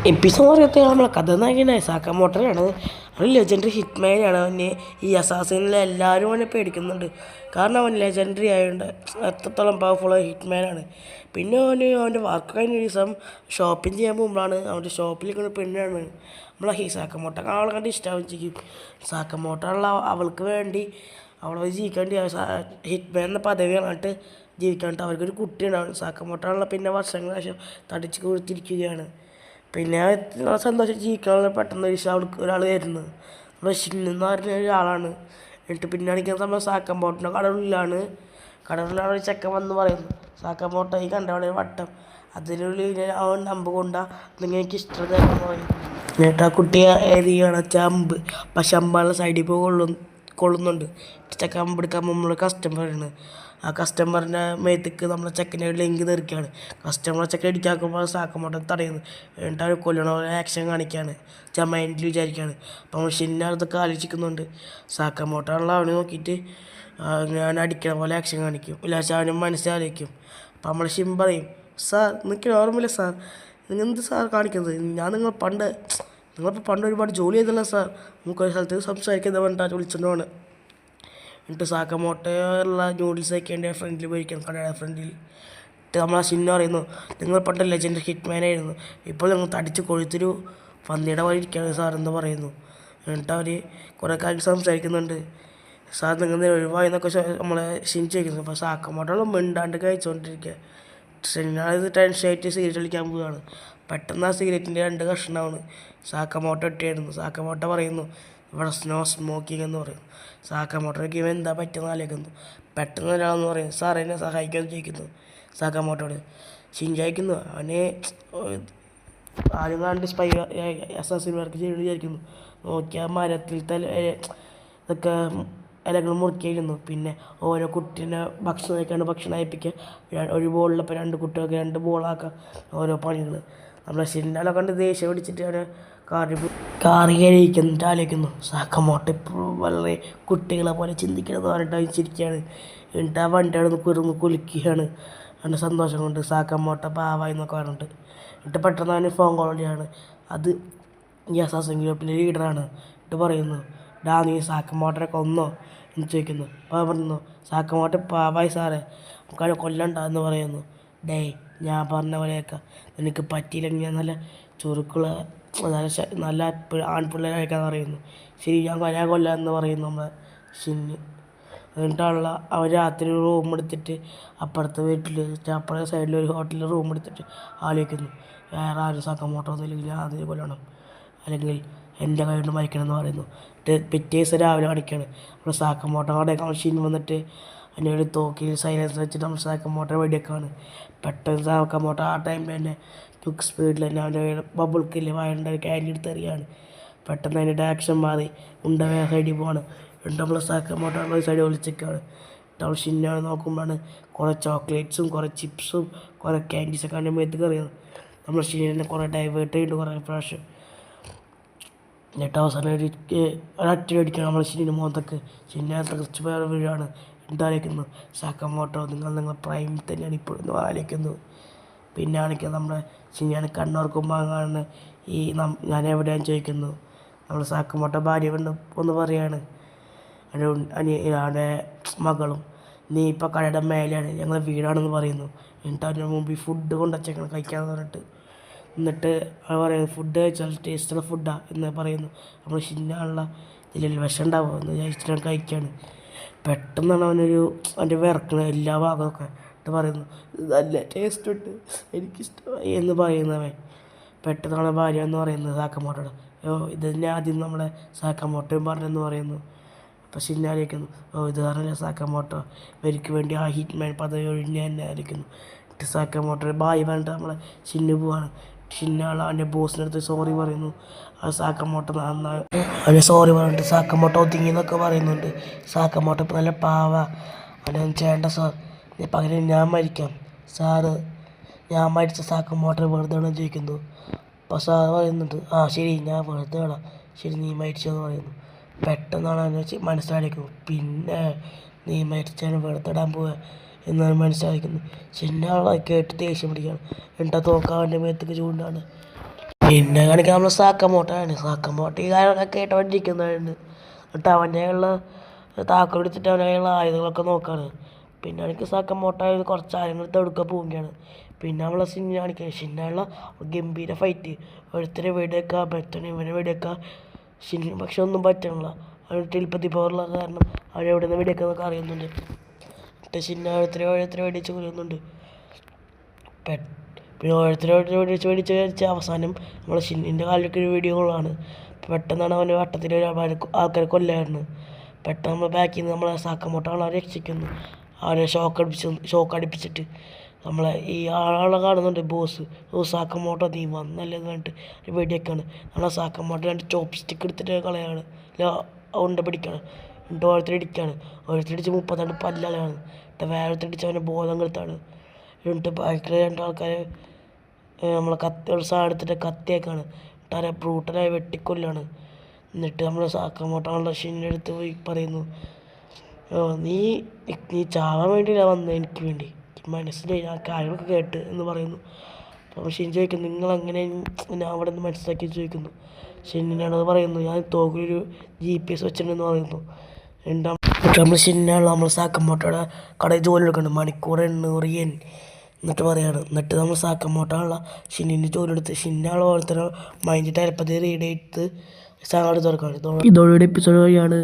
Episode പറയത്തെ നമ്മളെ കഥാനായകനായ സാക്കാമോട്ടോയാണ്. അവൻ legendary ഹിറ്റ്മാനാണ്. അവന് ഈ അസാസിനിലെ എല്ലാവരും അവനെ പേടിക്കുന്നുണ്ട്. കാരണം അവൻ ലെജൻഡറി ആയതുകൊണ്ട് എത്രത്തോളം പവർഫുള്ളായ ഹിറ്റ്മാനാണ്. പിന്നെ അവൻ്റെ വർക്ക് കഴിഞ്ഞ ദിവസം ഷോപ്പിംഗ് ചെയ്യാൻ പോകുമ്പോഴാണ് അവൻ്റെ ഷോപ്പിലേക്കുള്ള പെണ്ണാണ് നമ്മളെ ഈ സാക്കാമോട്ടോ. ആളെ കണ്ട് ഇഷ്ടമാവും ചെയ്യും. സാക്കാമോട്ടോ ഉള്ള അവൾക്ക് വേണ്ടി അവളെ ജീവിക്കേണ്ടി ഹിറ്റ്മാൻ എന്ന പദവി പറഞ്ഞിട്ട് ജീവിക്കാണ്ട് അവർക്കൊരു കുട്ടിയുണ്ടാവും. സാക്കാമോട്ടോ പിന്നെ വർഷങ്ങൾക്ക് ശേഷം തടിച്ച് കൊടുത്തിരിക്കുകയാണ്. പിന്നെ സന്തോഷം ജീവിക്കാനുള്ള പെട്ടെന്ന് ഒരു ദിവസം അവൾക്ക് ഒരാൾ വരുന്നത് നമ്മുടെ ഷിന്നെന്ന് പറഞ്ഞ ഒരാളാണ്. എന്നിട്ട് പിന്നെ അടിക്കുന്ന സമയം സാക്കാമോട്ടോൻ്റെ കടലിലാണ് ഒരു ചെക്കൻ വന്ന് പറയുന്നു, സാക്കാമോട്ടോ ഈ കണ്ടവിടെ വട്ടം അതിനുള്ളിൽ അവൻ അമ്പ് കൊണ്ടാ നിങ്ങൾ എനിക്ക് ഇഷ്ടം പറയും. എന്നിട്ട് ആ കുട്ടിയെ ഏരിയാണ് അമ്പ് പക്ഷെ അമ്പാളുടെ സൈഡിൽ പോയി കൊള്ളുന്നുണ്ട്. ചെക്കൻ അമ്പെടുക്കാൻ നമ്മൾ കസ്റ്റമറാണ്. ആ കസ്റ്റമറിൻ്റെ മേത്തേക്ക് നമ്മളെ ചെക്കനെ ലിങ്ക് തെറിക്കുകയാണ്. കസ്റ്റമറെ ചെക്കൻ ഇടിക്കാക്കുമ്പോൾ സാക്കാമോട്ടോ തടയുന്നു. എന്നിട്ട് അവർ കൊല്ലണ പോലെ ആക്ഷൻ കാണിക്കുകയാണ്. മൈൻഡിൽ വിചാരിക്കുകയാണ്. അപ്പോൾ നമ്മൾ ഷിന്നതൊക്കെ ആലോചിക്കുന്നുണ്ട്. സാക്കാമോട്ടോ ഉള്ള അവനെ നോക്കിയിട്ട് ഞാൻ അടിക്കണ പോലെ ആക്ഷൻ കാണിക്കും. ഇല്ലാച്ച അവനും മനസ്സിലായിരിക്കും. അപ്പോൾ നമ്മൾ ഷിൻ പറയും, സാർ നിങ്ങൾക്ക് ഓർമ്മയില്ല സാർ, നിങ്ങൾ എന്ത് സാർ കാണിക്കുന്നത്? ഞാൻ നിങ്ങളിപ്പോൾ പണ്ട് ഒരുപാട് ജോലി ചെയ്തല്ലോ സാർ, നമുക്കൊരു സ്ഥലത്ത് സംസാരിക്കുന്നത് പറഞ്ഞിട്ടാണ് വിളിച്ചിട്ടുമാണ്. എന്നിട്ട് സാക്കാമോട്ടോ ഉള്ള നൂഡിൽസ് വയ്ക്കേണ്ട ഫ്രണ്ടിൽ പോയിരിക്കണം, കടയുടെ ഫ്രണ്ടിൽ. എന്നിട്ട് നമ്മളെ ഷിന്ന പറയുന്നു, നിങ്ങൾ പണ്ട് ലെജൻഡ് ഹിറ്റ്മാനായിരുന്നു, ഇപ്പോൾ നിങ്ങൾ തടിച്ച് കൊഴുത്തൊരു പന്നിയുടെ പോലെ ഇരിക്കുകയാണ് സാർ എന്ന് പറയുന്നു. എന്നിട്ട് അവർ കുറേ കാര്യം സംസാരിക്കുന്നുണ്ട്. സാർ നിങ്ങൾ ഒഴിവായെന്നൊക്കെ നമ്മളെ ഷിൻ ചോദിക്കുന്നു. അപ്പോൾ സാക്കാമോട്ടോ മിണ്ടാണ്ട് കഴിച്ചുകൊണ്ടിരിക്കുക. ഷിന്നത് ടെൻഷനായിട്ട് സിഗരറ്റ് കളിക്കാൻ പോവുകയാണ്. പെട്ടെന്ന് ആ സിഗരറ്റിൻ്റെ 2 കഷ്ണമാണ് സാക്കാമോട്ടോ ഇട്ടായിരുന്നു. സാക്കാമോട്ടോ പറയുന്നു, ഇവിടെ നോ സ്മോക്കിംഗ് എന്ന് പറയും. സാക്കാമോട്ടോയ്ക്ക് ഇവൻ എന്താ പറ്റുന്ന ആലോചിക്കുന്നു. പെട്ടെന്ന് ഒരാളെന്ന് പറയും, സാർ എന്നെ സഹായിക്കാമെന്ന് ചോദിക്കുന്നു. സാക്കാമോട്ടോട് ഷിൻചായിക്കുന്നു. അവനെ ആരും കണ്ട് സ്പൈ അസാസിൻ വർക്ക് ചെയ്ത് വിചാരിക്കുന്നു. നോക്കിയാൽ മരത്തിലത്തെ ഇതൊക്കെ ഇലകൾ മുറിക്കായിരുന്നു. പിന്നെ ഓരോ കുട്ടീനെ ഭക്ഷണം കഴിക്കാണ്ട് ഭക്ഷണം അയപ്പിക്കുക, ഒരു ബോളിലപ്പോൾ 2 കുട്ടികൾക്ക് 2 ബോളാക്കുക, ഓരോ പണികൾ. നമ്മളെ ഷിന്നാലെ കണ്ട് ദേഷ്യം പിടിച്ചിട്ട് അവനെ കാറി കഴിക്കുന്നിട്ട് ആലോചിക്കുന്നു. സാക്കാമോട്ടോ ഇപ്പോഴും വളരെ കുട്ടികളെ പോലെ ചിന്തിക്കണമെന്ന് പറഞ്ഞിട്ട് ചിരിക്കുകയാണ്. എന്നിട്ട് ആ വണ്ടി അവിടെ നിന്ന് കുലുക്കുകയാണ് അവൻ്റെ സന്തോഷം കൊണ്ട്. സാക്കാമോട്ടോ പാവായി എന്നൊക്കെ പറഞ്ഞിട്ട്. എന്നിട്ട് പെട്ടെന്ന് അവന് ഫോൺ കോൾ ചെയ്യാണ്. അത് ഈ അസാസിൻ ഗ്രൂപ്പിലെ ലീഡറാണ്. എന്നിട്ട് പറയുന്നു, നീ സാക്കാമോട്ടോനെ കൊന്നോ എന്ന് ചോദിക്കുന്നു. അപ്പോൾ പറയുന്നു, സാക്കാമോട്ടോ പാവായി സാറേ, നമുക്കവനെ കൊല്ലണ്ട എന്ന് പറയുന്നു. ഞാൻ പറഞ്ഞ പോലെയൊക്കെ നിനക്ക് പറ്റിയില്ലെങ്കിൽ ഞാൻ നല്ല ചുരുക്കുള്ള നല്ല ആൺപിള്ളേരയക്കാന്ന് പറയുന്നു. ശരി ഞാൻ കൊല്ലാമെന്ന് പറയുന്നു നമ്മളെ ഷിന്ന്. എന്നിട്ടുള്ള അവർ രാത്രി റൂം എടുത്തിട്ട് അപ്പുറത്തെ വീട്ടിൽ അപ്പുറത്തെ സൈഡിൽ ഒരു ഹോട്ടലിൽ റൂം എടുത്തിട്ട് ആലോചിക്കുന്നു, വേറെ ആരും സാക്കാമോട്ടോ ഒന്നുമില്ലെങ്കിൽ ഞാൻ അതിന് കൊല്ലണം, അല്ലെങ്കിൽ എൻ്റെ കൈ കൊണ്ട് മരിക്കണം എന്ന് പറയുന്നു. പിറ്റേ ദിവസം രാവിലെ കാണിക്കുകയാണ്. നമ്മൾ സാക്കാമോട്ടോ അവിടെ ഷിൻ വന്നിട്ട് അതിൻ്റെ ഒരു തോക്കിൽ സൈലൻസ് വെച്ചിട്ട് നമ്മൾ സാക്കാമോട്ടോ വെടിയൊക്കെയാണ്. പെട്ടെന്ന് സാക്കാമോട്ടോ ആ ടൈമിൽ തന്നെ ക്വിക്ക് സ്പീഡിൽ തന്നെ അവൻ്റെ ബബിൾക്കില്ല വായൻ്റെ ഒരു ക്യാൻഡി എടുത്ത് എറിയാണ്. പെട്ടെന്ന് അതിൻ്റെ ആക്ഷൻ മാറി വേറെ സൈഡിൽ പോവാണ്. എന്നിട്ട് നമ്മൾ സാക്കാമോട്ടോ ഒരു സൈഡിൽ ഒളിച്ചേക്കാണ്. നമ്മൾ ഷിന്നാണ് നോക്കുമ്പോഴാണ് കുറേ ചോക്ലേറ്റ്സും കുറേ ചിപ്സും കുറേ ക്യാൻഡീസൊക്കെ അതിൻ്റെ മേത്ത് കയറിയത്. നമ്മൾ ഷിന്നെ കുറേ ഡൈവേർട്ട് ചെയ്യുന്നുണ്ട് കുറേ പ്രാവശ്യം. എന്നിട്ട് അവസാനം ഒരൊറ്റ അടിക്കണം നമ്മൾ ഷിന്നിന് മുഖത്തൊക്കെ. ഷിന്നെ കുറച്ച് പേർ വീഴാണ്. എന്താലോചിക്കുന്നു, സാക്കാമോട്ടോ നിങ്ങൾ പ്രൈം തന്നെയാണ് ഇപ്പോഴെന്ന് ആലോചിക്കുന്നു. പിന്നെ ആണെങ്കിൽ നമ്മുടെ ഷിന്നാണ് കണ്ണോർക്കുമ്പോൾ കാണുന്ന ഈ ഞാൻ എവിടെയാണെന്ന് ചോദിക്കുന്നു. നമ്മൾ സാക്കാമോട്ടോ ഭാര്യ ഒന്ന് പറയാണ്, അവൻ്റെ മകളും, നീ ഇപ്പോൾ കടയുടെ മേലെയാണ്, ഞങ്ങൾ വീടാണെന്ന് പറയുന്നു. എന്നിട്ട് അതിന് മുമ്പിൽ ഫുഡ് കൊണ്ടുവച്ചേക്കണം കഴിക്കാമെന്ന് പറഞ്ഞിട്ട്. എന്നിട്ട് അവർ പറയുന്നത്, ഫുഡ് കഴിച്ചാൽ ടേസ്റ്റുള്ള ഫുഡാണ് എന്ന് പറയുന്നു. നമ്മൾ ഷിന്നുള്ള ഇതിൽ വിഷം ഉണ്ടാവുമോ എന്ന് വിചാരിച്ചിട്ട് കഴിക്കുകയാണ്. പെട്ടെന്നാണ് അവൻ്റെ വിറക്കണ എല്ലാ ഭാഗമൊക്കെ എന്നിട്ട് പറയുന്നു, നല്ല ടേസ്റ്റ് ഉണ്ട്, എനിക്കിഷ്ടമായി എന്ന് പറയുന്നവൻ. പെട്ടെന്നാണ് ഭാര്യ എന്ന് പറയുന്നത് സാക്കാമോട്ടോട്, ഇത് തന്നെ ആദ്യം നമ്മളെ സാക്കാമോട്ടോയും പറഞ്ഞെന്ന് പറയുന്നു. അപ്പോൾ ഷിന്നാലിരിക്കുന്നു, ഇത് പറഞ്ഞ സാക്കാമോട്ടോ ഇവർക്ക് വേണ്ടി ആ ഹിറ്റ്മാൻ പദവി ഒഴിഞ്ഞ് തന്നെ ആയിരിക്കുന്നു. എന്നിട്ട് സാക്കാമോട്ടോ ബായ് പറഞ്ഞിട്ട് നമ്മളെ ഷിന്നു പോവാണ്. ഷിന്നാൾ അവൻ്റെ ബോസിൻ്റെ അടുത്ത് സോറി പറയുന്നു. ആ സാക്കാമോട്ടോ അവനെ സോറി പറഞ്ഞിട്ട് സാക്കാമോട്ടോ ഒതുങ്ങി എന്നൊക്കെ പറയുന്നുണ്ട്. സാക്കാമോട്ടോ ഇപ്പോൾ നല്ല പാവ, അവനൊന്നും ചെയ്യേണ്ട സാർ, പകരം ഞാൻ മരിക്കാം സാറ്, ഞാൻ മരിച്ച സാക്കാമോട്ടോ വെറുതെ ചോദിക്കുന്നു. അപ്പോൾ സാർ പറയുന്നുണ്ട്, ശരി ഞാൻ വെറുതെ വേണം, ശരി നീ മരിച്ചതെന്ന് പറയുന്നു. പെട്ടെന്നാണ് അവനെ മനസ്സിലാക്കുന്നത്, പിന്നെ നീ മരിച്ചാലും വെറുതെ ഇടാൻ പോവുക എന്നാണ് മനസ്സിലാക്കുന്നത്. ചിന്ന ആളെ കേട്ട് ദേഷ്യം പിടിക്കുകയാണ്. എന്നിട്ട് തോക്കാൻ അവൻ്റെ മേത്തേക്ക് ചൂണ്ടാണ്. പിന്നെ കാണിക്കാൻ നമ്മൾ സാക്കമോട്ടാണ്. സാക്കമോട്ട ഈ കാര്യങ്ങളൊക്കെ കേട്ടവണ്ടിരിക്കുന്നതാണ്. എന്നിട്ട് അവൻ്റെ ഉള്ള താക്കോൽ എടുത്തിട്ട് അവൻ്റെ കയ്യിലുള്ള ആയുധങ്ങളൊക്കെ നോക്കാണ്. പിന്നെ എനിക്ക് സാക്കമോട്ട കുറച്ച് ആയുധങ്ങൾ എടുക്കുക പോവുകയാണ്. പിന്നെ നമ്മളെ സിന്ന കാണിക്കുക. ഷിന്നുള്ള ഗംഭീര ഫൈറ്റ്. ഒരുത്തരെ വെടിവെക്കുക, മറ്റൊന്ന് ഇവനെ വെടിവെക്കുക. ഷിന്നിന് പക്ഷെ ഒന്നും പറ്റണില്ല. അവന് ടെലിപ്പതി പവറുള്ള കാരണം അവനെവിടെ നിന്ന് വെടിവെക്കുന്നതൊക്കെ അറിയുന്നുണ്ട്. എന്നിട്ട് ഷിന്ന ഓരോരുത്തരെ വെടിച്ച് കൊല്ലുന്നുണ്ട്. പിന്നെ ഓരോരുത്തരോട് വെടിച്ച് അവസാനം നമ്മളെ ഷിന്നിൻ്റെ കാലിലൊക്കെ ഒരു വീഡിയോകളാണ്. പെട്ടെന്നാണ് അവൻ്റെ വട്ടത്തിൽ ആൾക്കാരെ കൊല്ലായിരുന്നു. പെട്ടെന്ന് നമ്മൾ ബാക്കിൽ നിന്ന് നമ്മളെ സാക്കമോട്ട രക്ഷിക്കുന്നു. അവനെ ഷോക്ക് അടിപ്പിച്ചിട്ട് നമ്മളെ ഈ ആളെ കാണുന്നുണ്ട് ബോസ്. സാക്കമോട്ട നീ വന്നല്ലെന്ന് പറഞ്ഞിട്ട് വെടിയൊക്കെയാണ്. നമ്മളെ സാക്കമോട്ട 2 ചോപ്പ് സ്റ്റിക്ക് എടുത്തിട്ട് കളയാണ്. ഉണ്ട പിടിക്കുകയാണ്. എന്നിട്ട് ഓരോരുത്തരടിക്കുകയാണ്. ഓരോരുത്തരടിച്ച് 32 പല്ലളയാണ്. എന്നിട്ട് വേറൊരുത്തരടിച്ച് അവൻ്റെ ബോധം കെടുത്താണ്. എന്നിട്ട് ബാക്കിൽ 2 ആൾക്കാർ നമ്മളെ ഒരു സാധനം എടുത്തിട്ട് കത്തിയേക്കാണ്. എന്നിട്ട് അവരെ ബ്രൂട്ടലായി വെട്ടിക്കൊല്ലാണ്. എന്നിട്ട് നമ്മൾ സാക്കമോട്ട ഷിന്നിൻ്റെ അടുത്ത് പോയി പറയുന്നു, നീ ചാവാൻ വേണ്ടിയില്ല വന്നത്, എനിക്ക് വേണ്ടി മനസ്സിലായി, ഞാൻ കാര്യങ്ങളൊക്കെ കേട്ട് എന്ന് പറയുന്നു. അപ്പോൾ ഷിൻ ചോദിക്കുന്നു, നിങ്ങളെങ്ങനെ ഞാൻ അവിടെ നിന്ന് മനസ്സിലാക്കി ചോദിക്കുന്നു. ഷിന്നിനാണത് പറയുന്നു, ഞാൻ തോക്കിലൊരു GPS വെച്ചിട്ടുണ്ടെന്ന് പറയുന്നു. എന്നിട്ട് നമ്മൾ ഷിന്നാണ് നമ്മൾ സാക്കമോട്ടയുടെ കടയിൽ ജോലി എടുക്കുന്നുണ്ട്. മണിക്കൂർ 800 yen എന്നിട്ട് പറയാണ്. എന്നിട്ട് നമ്മൾ സാക്കമോട്ടയുള്ള ഷിന്നിൻ്റെ ജോലി എടുത്ത് ഷിന്നാൾ ഓരോരുത്തരോ മൈൻഡ് ടെലപ്പതി റീഡ് ചെയ്ത് സാധനം തുറക്കാണ്. ഇതോടെ എപ്പിസോഡ് വഴിയാണ്